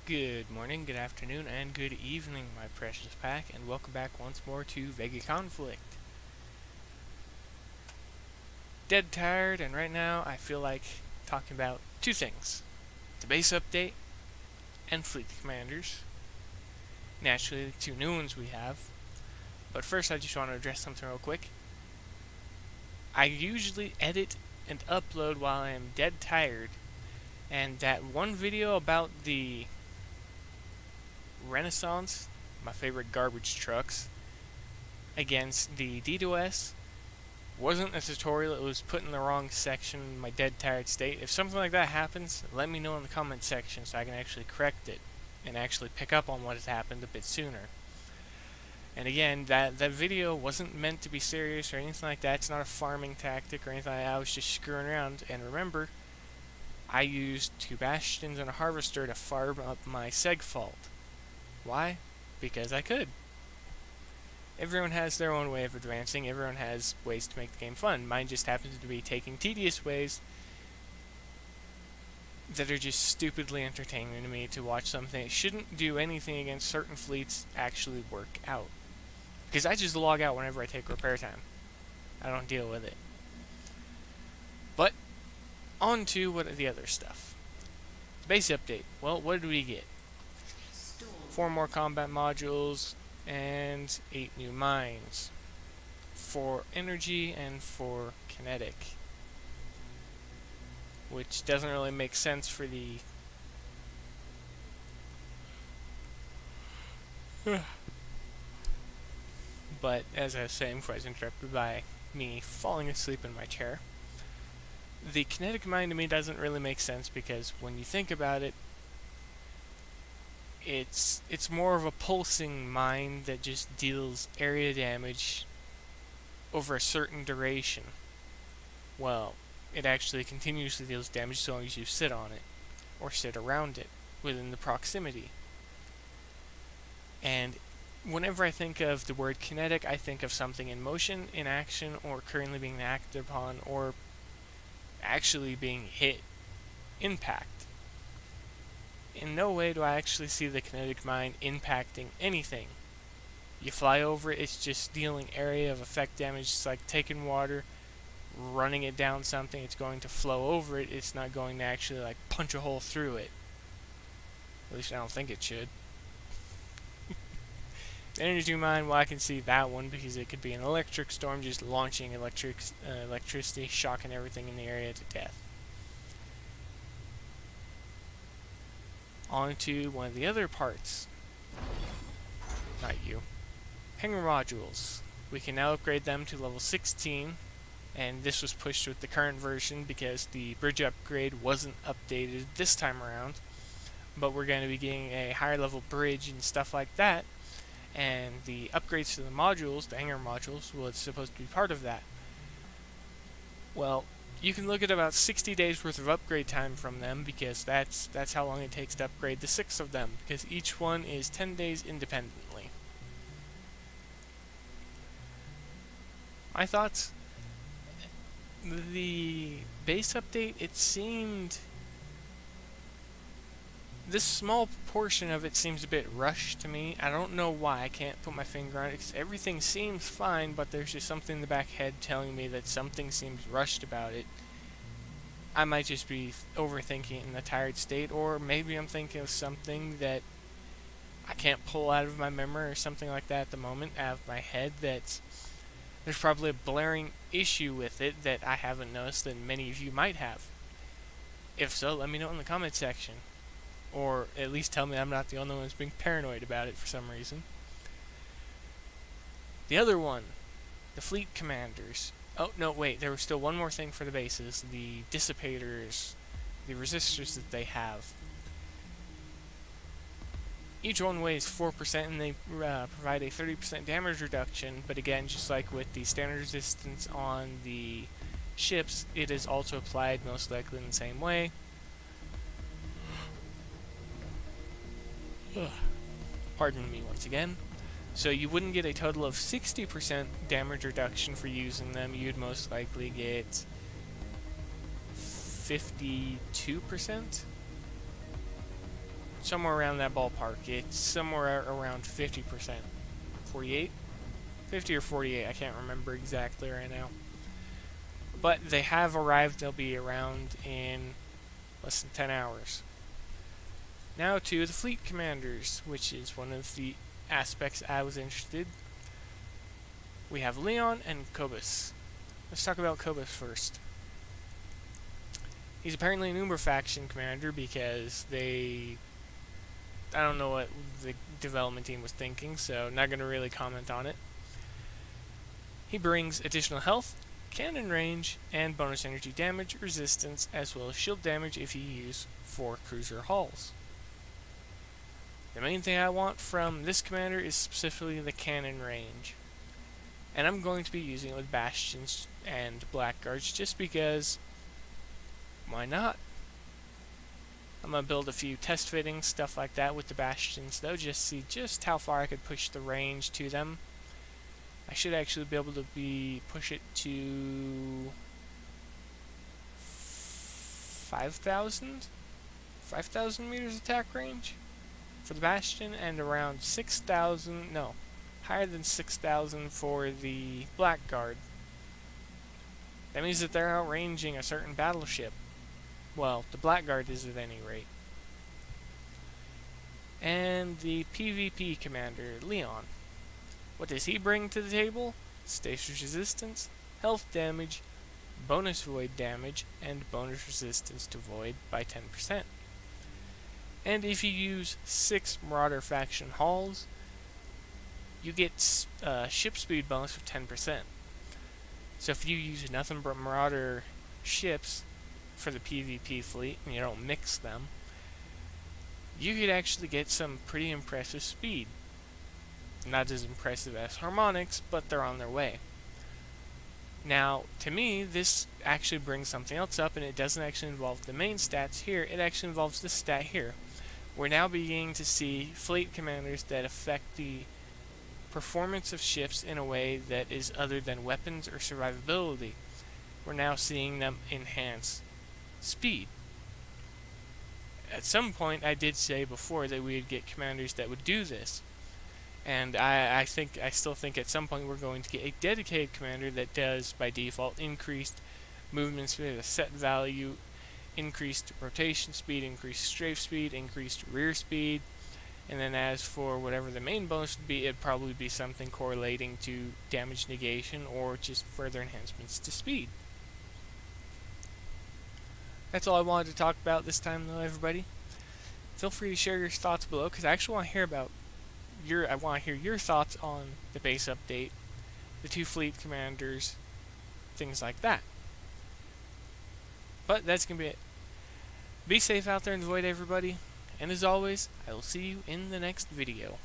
Good morning, good afternoon, and good evening, my precious pack, and welcome back once more to VEGA Conflict. Dead tired, and right now I feel like talking about two things. The base update and fleet commanders. Naturally, the two new ones we have. But first I just want to address something real quick. I usually edit and upload while I am dead tired, and that one video about the Renaissance, my favorite garbage trucks, against the D2S wasn't a tutorial. It was put in the wrong section in my dead tired state. If something like that happens, let me know in the comment section so I can actually correct it and actually pick up on what has happened a bit sooner. And again, that video wasn't meant to be serious or anything like that. It's not a farming tactic or anything like that. I was just screwing around. And remember, I used 2 bastions and a harvester to farm up my segfault. Why? Because I could. Everyone has their own way of advancing. Everyone has ways to make the game fun. Mine just happens to be taking tedious ways that are just stupidly entertaining to me to watch something that shouldn't do anything against certain fleets actually work out. Because I just log out whenever I take repair time. I don't deal with it. But, on to what the other stuff. Base update. Well, what did we get? 4 more combat modules and 8 new mines for energy and for kinetic, which doesn't really make sense for the but as I was saying before I was interrupted by me falling asleep in my chair, the kinetic mine to me doesn't really make sense because when you think about it, it's more of a pulsing mine that just deals area damage over a certain duration. Well, it actually continuously deals damage so long as you sit on it, or sit around it, within the proximity. And whenever I think of the word kinetic, I think of something in motion, in action, or currently being acted upon, or actually being hit. Impact. In no way do I actually see the kinetic mine impacting anything. You fly over it, it's just dealing area of effect damage. It's like taking water, running it down something, it's going to flow over it. It's not going to actually like punch a hole through it. At least I don't think it should. The energy mine, well, I can see that one because it could be an electric storm just launching electricity, shocking everything in the area to death. On to one of the other parts. Not you. Hangar modules. We can now upgrade them to level 16, and this was pushed with the current version because the bridge upgrade wasn't updated this time around. But we're going to be getting a higher level bridge and stuff like that, and the upgrades to the modules, the hangar modules, was supposed to be part of that. Well, you can look at about 60 days worth of upgrade time from them because that's how long it takes to upgrade the 6 of them, because each one is 10 days independently. My thoughts? The base update, it seemed... This small portion of it seems a bit rushed to me. I don't know why. I can't put my finger on it because everything seems fine, but there's just something in the back head telling me that something seems rushed about it. I might just be overthinking it in a tired state, or maybe I'm thinking of something that I can't pull out of my memory or something like that at the moment, out of my head. That there's probably a blaring issue with it that I haven't noticed that many of you might have. If so, let me know in the comment section. Or at least tell me I'm not the only one who's being paranoid about it for some reason. The other one, the fleet commanders. Oh, no, wait, there was still one more thing for the bases. The dissipators, the resistors that they have. Each one weighs 4% and they provide a 30% damage reduction, but again, just like with the standard resistance on the ships, it is also applied most likely in the same way. Pardon me once again. So you wouldn't get a total of 60% damage reduction for using them. You'd most likely get 52%. somewhere around that ballpark. It's somewhere around 50%. 48? 50 or 48, I can't remember exactly right now. But they have arrived. They'll be around in less than 10 hours. Now to the fleet commanders, which is one of the aspects I was interested. We have Leon and Cobus. Let's talk about Cobus first. He's apparently an Uber faction commander because I don't know what the development team was thinking, so not going to really comment on it. He brings additional health, cannon range, and bonus energy damage resistance, as well as shield damage if you use 4 cruiser hulls. The main thing I want from this commander is specifically the cannon range. And I'm going to be using it with bastions and blackguards just because, why not? I'm going to build a few test fittings, stuff like that with the bastions though, just see just how far I could push the range to them. I should actually be able to push it to 5,000 meters attack range for the bastion, and around 6,000, no, higher than 6,000 for the blackguard. That means that they're outranging a certain battleship. Well, the blackguard is at any rate. And the PvP commander, Leon. What does he bring to the table? Stasis resistance, health damage, bonus void damage, and bonus resistance to void by 10%. And if you use 6 Marauder faction hulls, you get ship speed bonus of 10%. So if you use nothing but Marauder ships for the PvP fleet, and you don't mix them, you could actually get some pretty impressive speed. Not as impressive as Harmonics, but they're on their way. Now, to me, this actually brings something else up, and it doesn't actually involve the main stats here, it actually involves this stat here. We're now beginning to see fleet commanders that affect the performance of ships in a way that is other than weapons or survivability. We're now seeing them enhance speed. At some point, I did say before that we would get commanders that would do this. And I still think at some point we're going to get a dedicated commander that does, by default, increased movement speed at a set value, increased rotation speed, increased strafe speed, increased rear speed, and then as for whatever the main bonus would be, it'd probably be something correlating to damage negation or just further enhancements to speed. That's all I wanted to talk about this time though, everybody. Feel free to share your thoughts below, because I actually want to hear about your thoughts on the base update, the 2 fleet commanders, things like that. But that's going to be it. Be safe out there in the void, everybody. And as always, I will see you in the next video.